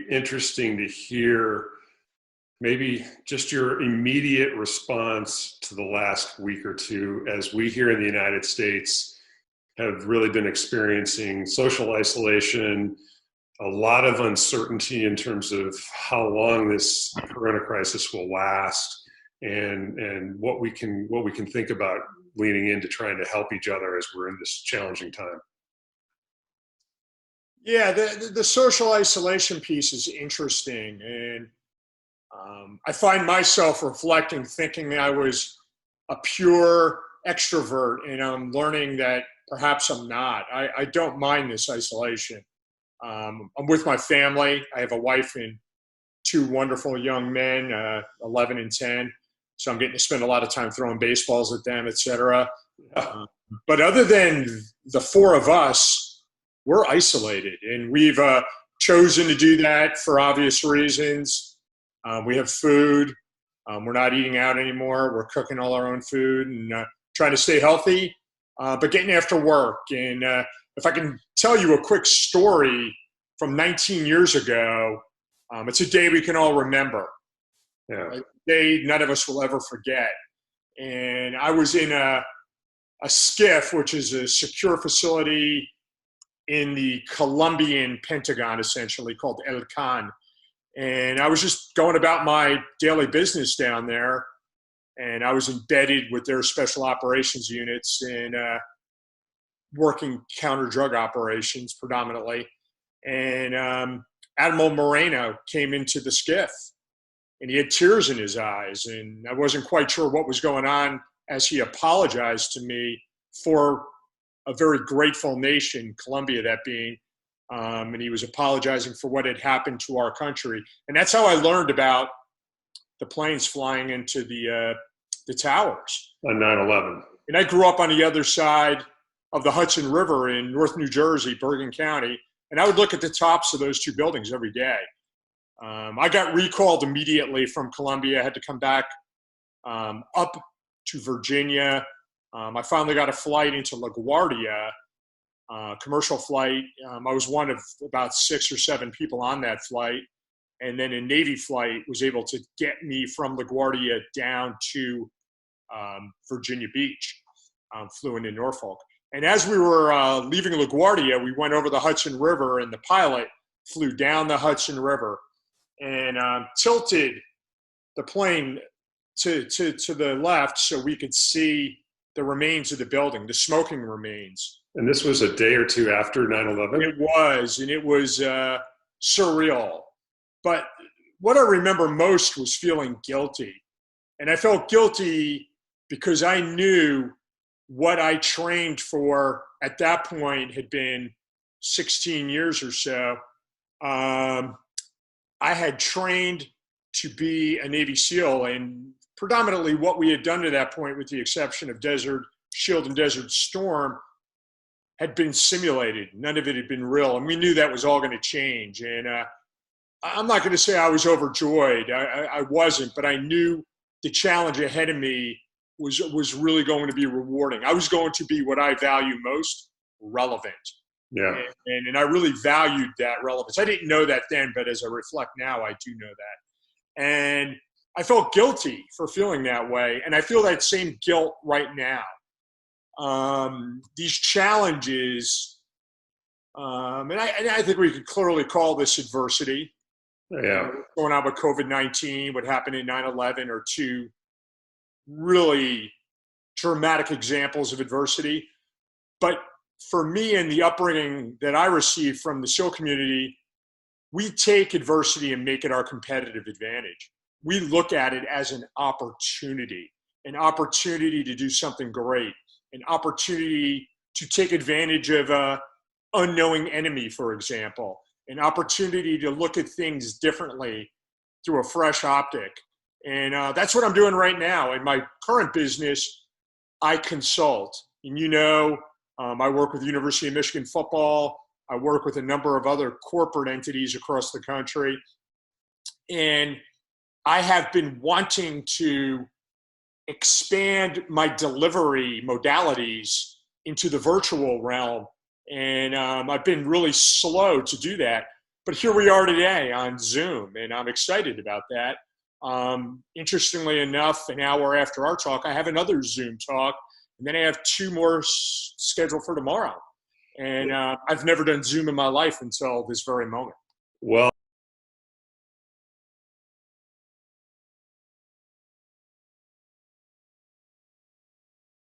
interesting to hear maybe just your immediate response to the last week or two, as we here in the United States have really been experiencing social isolation, a lot of uncertainty in terms of how long this corona crisis will last, and what we can think about leaning into trying to help each other as we're in this challenging time. Yeah, the social isolation piece is interesting, and I find myself reflecting, thinking I was a pure extrovert, and I'm learning that perhaps I'm not. I don't mind this isolation. I'm with my family. I have a wife and two wonderful young men, 11 and 10. So I'm getting to spend a lot of time throwing baseballs at them, etc. But other than the four of us, we're isolated, and we've chosen to do that for obvious reasons. We have food. We're not eating out anymore. We're cooking all our own food and trying to stay healthy, but getting after work. And if I can tell you a quick story from 19 years ago, it's a day we can all remember. Yeah. A day none of us will ever forget. And I was in a SCIF, which is a secure facility in the Colombian Pentagon, essentially, called El Khan. And I was just going about my daily business down there, and I was embedded with their special operations units and working counter-drug operations predominantly. And Admiral Moreno came into the SCIF, and he had tears in his eyes, and I wasn't quite sure what was going on as he apologized to me for a very grateful nation, Colombia that being, and he was apologizing for what had happened to our country. And that's how I learned about the planes flying into the towers. On 9/11. And I grew up on the other side of the Hudson River in North New Jersey, Bergen County, and I would look at the tops of those two buildings every day. I got recalled immediately from Colombia. I had to come back up to Virginia. I finally got a flight into LaGuardia, commercial flight. I was one of about 6 or 7 people on that flight. And then a Navy flight was able to get me from LaGuardia down to Virginia Beach, flew into Norfolk. And as we were leaving LaGuardia, we went over the Hudson River, and the pilot flew down the Hudson River and tilted the plane to the left so we could see the remains of the building, the smoking remains. And this was a day or two after 9/11? It was, and it was surreal. But what I remember most was feeling guilty. And I felt guilty because I knew what I trained for at that point had been 16 years or so. I had trained to be a Navy SEAL, and predominantly what we had done to that point, with the exception of Desert Shield and Desert Storm, had been simulated. None of it had been real. And we knew that was all going to change. And I'm not going to say I was overjoyed. I wasn't, but I knew the challenge ahead of me was really going to be rewarding. I was going to be what I value most, relevant. Yeah. And I really valued that relevance. I didn't know that then, but as I reflect now, I do know that. And I felt guilty for feeling that way. And I feel that same guilt right now. These challenges, and I think we could clearly call this adversity. Yeah. What's going on with COVID-19, what happened in 9/11 are two really dramatic examples of adversity. But for me and the upbringing that I received from the SEAL community, we take adversity and make it our competitive advantage. We look at it as an opportunity to do something great, an opportunity to take advantage of an unknowing enemy, for example, an opportunity to look at things differently through a fresh optic. And that's what I'm doing right now. In my current business, I consult. And I work with the University of Michigan football. I work with a number of other corporate entities across the country. And I have been wanting to expand my delivery modalities into the virtual realm. And I've been really slow to do that. but here we are today on Zoom, and I'm excited about that. Interestingly enough, an hour after our talk, I have another Zoom talk, and then I have two more scheduled for tomorrow. And I've never done Zoom in my life until this very moment. Well,